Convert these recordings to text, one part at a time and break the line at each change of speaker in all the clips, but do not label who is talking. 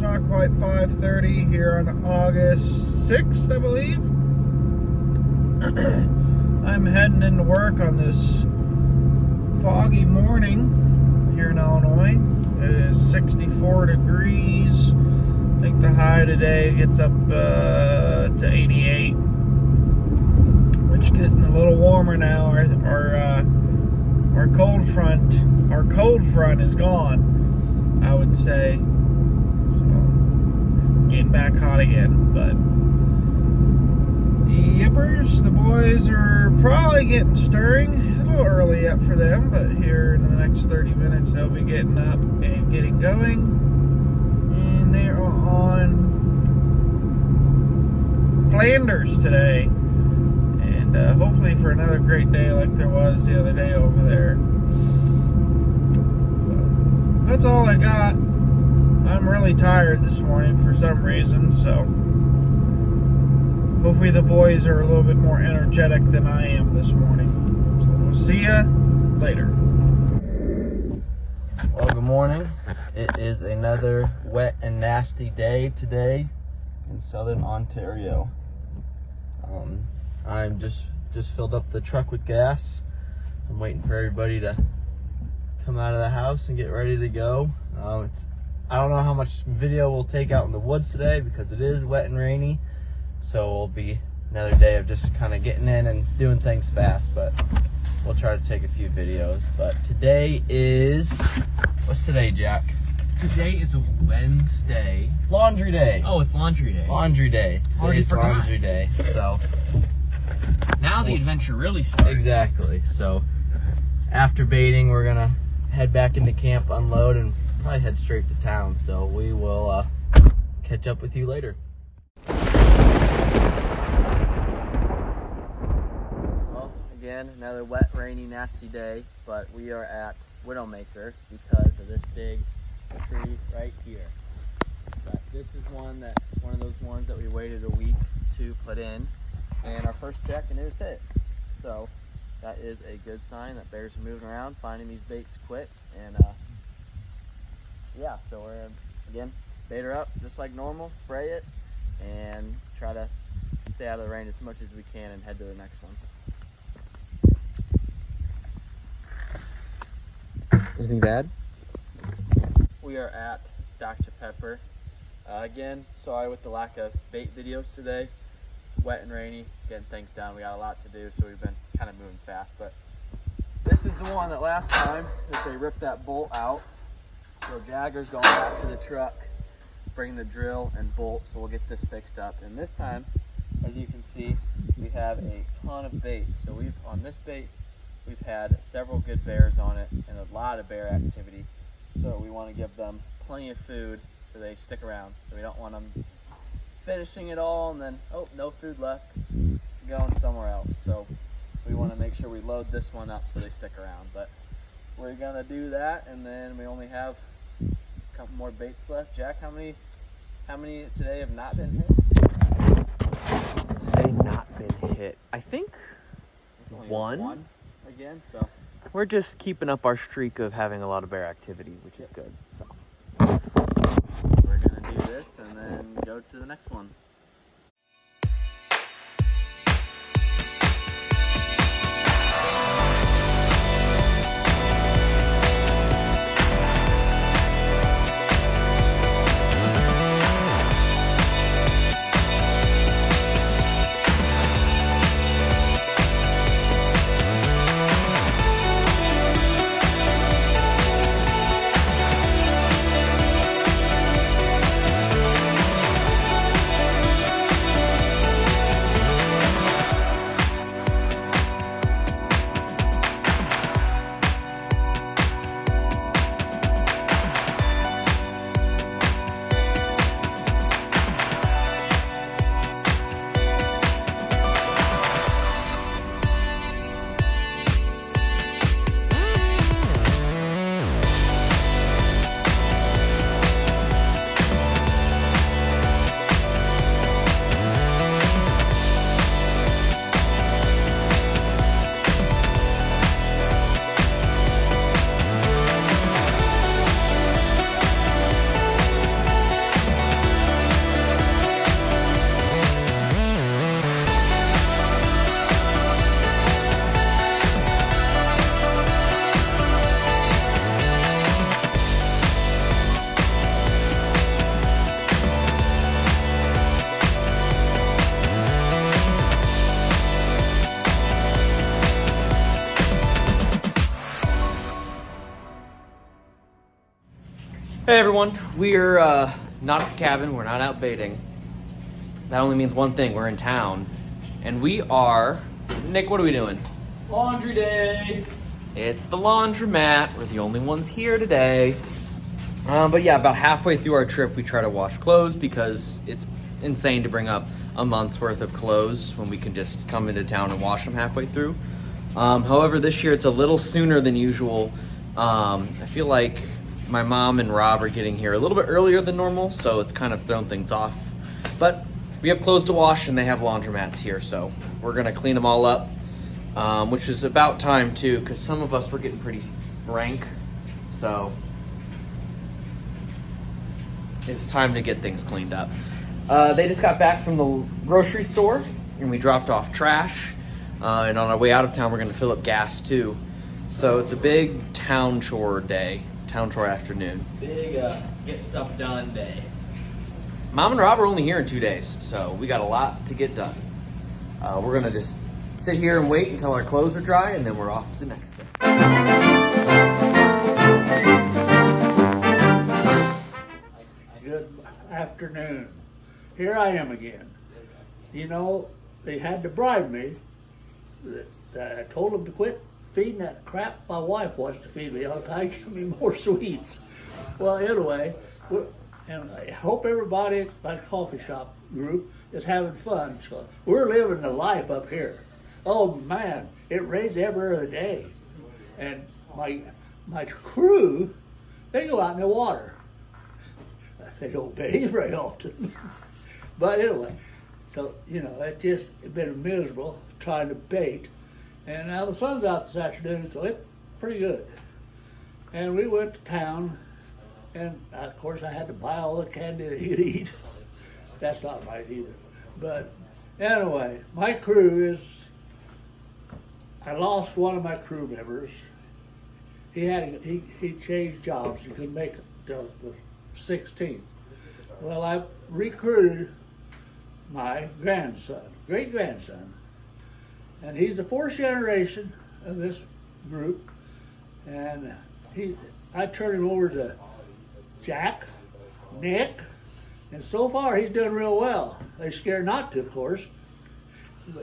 not quite 5:30 here on August 6th, I believe. I'm heading into work on this foggy morning here in Illinois. It is 64 degrees. I think the high today gets up to 88, which is getting a little warmer now. Our cold front is gone, I would say. So, getting back hot again, but yippers, the boys are probably getting stirring. A little early up for them, but here in the next 30 minutes they'll be getting up and getting going. And they are on Flanders today. And hopefully for another great day like there was the other day over there. But that's all I got. I'm really tired this morning for some reason, so hopefully the boys are a little bit more energetic than I am this morning. So we'll see ya later.
Well, good morning. It is another wet and nasty day today in southern Ontario. I'm just filled up the truck with gas. I'm waiting for everybody to come out of the house and get ready to go. I don't know how much video we'll take out in the woods today because it is wet and rainy. So it'll be another day of just kind of getting in and doing things fast, but we'll try to take a few videos. But today is, what's today, Jack?
Today is a Wednesday.
Laundry day.
Oh, it's laundry day.
Laundry day.
Already
Today's
forgot.
laundry day. So
Now the adventure really starts.
exactly. So after baiting, we're gonna head back into camp, unload, and probably head straight to town. So we will catch up with you later. Well, again, another wet, rainy, nasty day, but we are at Widowmaker because of this big tree right here. But this is one of those ones that we waited a week to put in, and our first check and it was hit. So that is a good sign that bears are moving around, finding these baits quick, and yeah, so we're again bait her up just like normal, spray it, and try to stay out of the rain as much as we can and head to the next one. Anything to add? We are at Dr. Pepper. Again, sorry with the lack of bait videos today. Wet and rainy, getting things done. We got a lot to do, so we've been kind of moving fast. But this is the one that last time that they ripped that bolt out. So Jagger's going back to the truck, bring the drill and bolt, so we'll get this fixed up. And this time, as you can see, we have a ton of bait. So on this bait, we've had several good bears on it and a lot of bear activity. So we want to give them plenty of food so they stick around. So we don't want them finishing it all and then, oh, no food left, going somewhere else. So we want to make sure we load this one up so they stick around. But we're going to do that, and then we only have a couple more baits left. Jack, how many today have not been hit?
Today not been hit. I think
Only
one
again, so
we're just keeping up our streak of having a lot of bear activity, which is good. So
we're gonna do this and then go to the next one.
Hey everyone, we're not at the cabin, we're not out baiting. That only means one thing, we're in town. And we are, Nick, what are we doing?
Laundry day.
It's the laundromat, we're the only ones here today. But yeah, about halfway through our trip we try to wash clothes because it's insane to bring up a month's worth of clothes when we can just come into town and wash them halfway through. However, this year it's a little sooner than usual. I feel like my mom and Rob are getting here a little bit earlier than normal, so it's kind of thrown things off. But we have clothes to wash and they have laundromats here, so we're gonna clean them all up, which is about time too, because some of us were getting pretty rank, so it's time to get things cleaned up. They just got back from the grocery store and we dropped off trash, and on our way out of town we're gonna fill up gas too. So it's a big town chore day. Town chore afternoon. Big get stuff done day. Mom and Rob are only here in 2 days, so we got a lot to get done. We're gonna just sit here and wait until our clothes are dry, and then we're off to the next thing.
Good afternoon. Here I am again. You know, they had to bribe me. I told them to quit feeding that crap my wife wants to feed me all the time, give me more sweets. Well, anyway, and I hope everybody at my coffee shop group is having fun. So we're living the life up here. Oh man, it rains every other day. And my crew, they go out in the water. They don't bathe very often. But anyway, so, you know, it's been miserable trying to bait. And now the sun's out this afternoon, so it's pretty good. And we went to town, and of course I had to buy all the candy that he'd eat. That's not right either. But anyway, my crew is, I lost one of my crew members. He changed jobs, he couldn't make it till the 16th. Well, I recruited my grandson, great-grandson, and he's the fourth generation of this group. And I turned him over to Jack, Nick, and so far he's doing real well. They're scared not to, of course.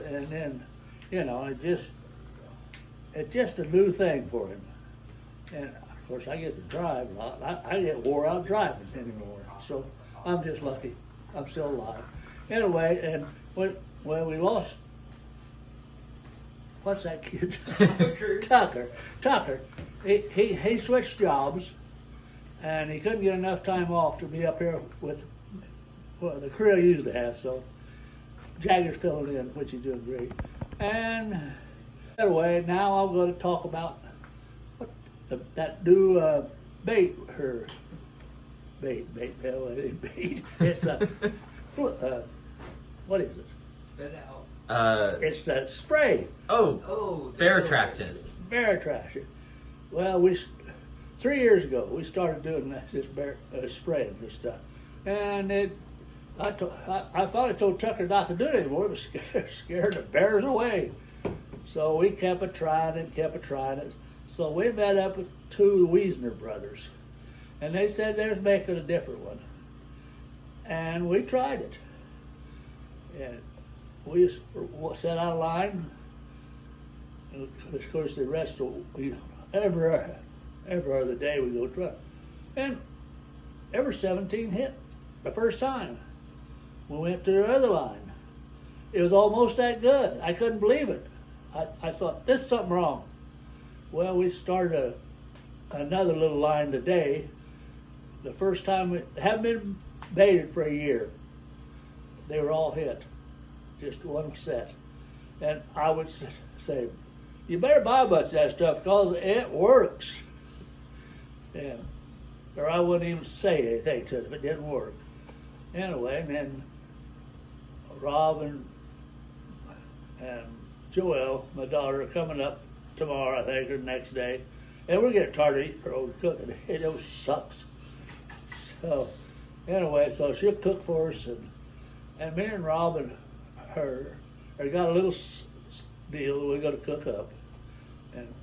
And then, you know, it's just a new thing for him. And of course I get to drive a lot. I get wore out driving anymore. So I'm just lucky. I'm still alive. Anyway, and when we lost, what's that kid? Tucker. He switched jobs, and he couldn't get enough time off to be up here with the crew he usually has. So Jagger's filling in, which he's doing great. And anyway, now I'm going to talk about that new bait. It's what is it?
Spit out.
It's that spray.
Oh, bear attractant.
Bear attraction. Well, 3 years ago we started doing this bear spraying this stuff, and I thought I told Tucker not to do it anymore. It was scared the bears away. So we kept trying it. So we met up with two Wiesner brothers, and they said they was making a different one, and we tried it. And we set out a line, and of course the rest of every other day we go try. And every 17 hit the first time. We went to the other line. It was almost that good. I couldn't believe it. I thought, there's something wrong. Well, we started another little line today. The first time we haven't been baited for a year. They were all hit, just one set. And I would say, you better buy a bunch of that stuff because it works. And, or I wouldn't even say anything to it if it didn't work. Anyway, and then Rob and Joelle, my daughter, are coming up tomorrow, I think, or the next day. And we're getting tired of eating her own cooking. It just sucks. So, anyway, so she'll cook for us, and me and Rob and her got a little deal that we're going to cook up and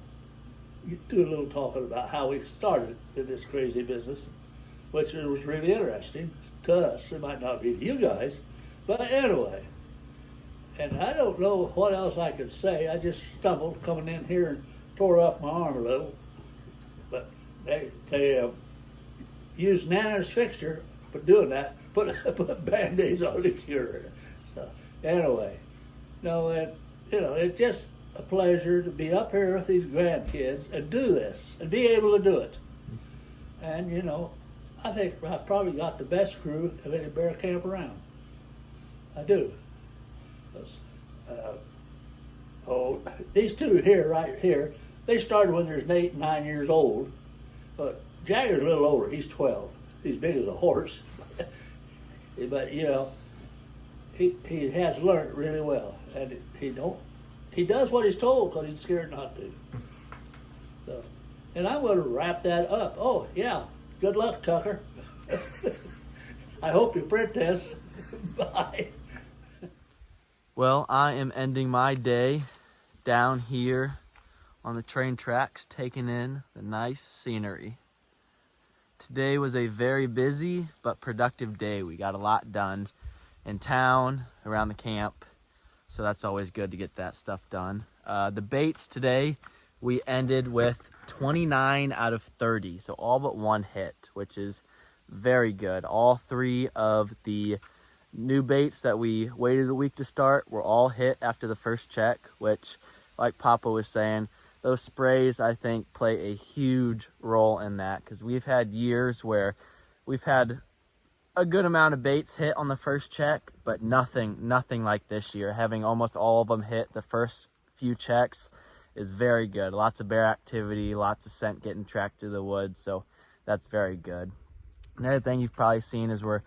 do a little talking about how we started in this crazy business. which was really interesting to us. It might not be to you guys, but anyway. And I don't know what else I could say. I just stumbled coming in here and tore up my arm a little. But they used Nana's fixture for doing that. Put Band-Aids on to cure it. So anyway, no, it's just a pleasure to be up here with these grandkids and do this and be able to do it. And I think I probably got the best crew of any bear camp around. I do. These two here, right here, they started when they're 8 and 9 years old. But Jagger's a little older. He's 12. He's big as a horse. But he has learned really well, and he does what he's told because he's scared not to. So, and I'm going to wrap that up. Oh yeah, good luck, Tucker. I hope you print this. Bye.
Well, I am ending my day down here on the train tracks, taking in the nice scenery. Today was a very busy but productive day. We got a lot done in town, around the camp, so that's always good to get that stuff done. The baits today, we ended with 29 out of 30, so all but one hit, which is very good. All 3 of the new baits that we waited a week to start were all hit after the first check, which, like Papa was saying, those sprays, I think, play a huge role in that, because we've had years where we've had a good amount of baits hit on the first check, but nothing like this year. Having almost all of them hit the first few checks is very good. Lots of bear activity, lots of scent getting tracked through the woods, so that's very good. Another thing you've probably seen is we're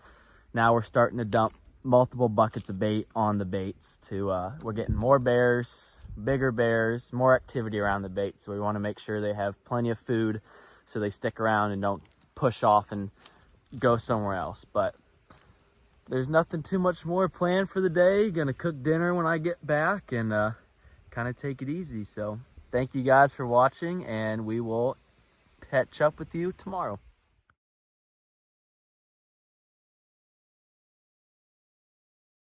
starting to dump multiple buckets of bait on the baits. We're getting more bears, bigger bears, more activity around the bait, so we want to make sure they have plenty of food so they stick around and don't push off and go somewhere else. But there's nothing too much more planned for the day. Gonna cook dinner when I get back and kind of take it easy. So thank you guys for watching, and we will catch up with you tomorrow.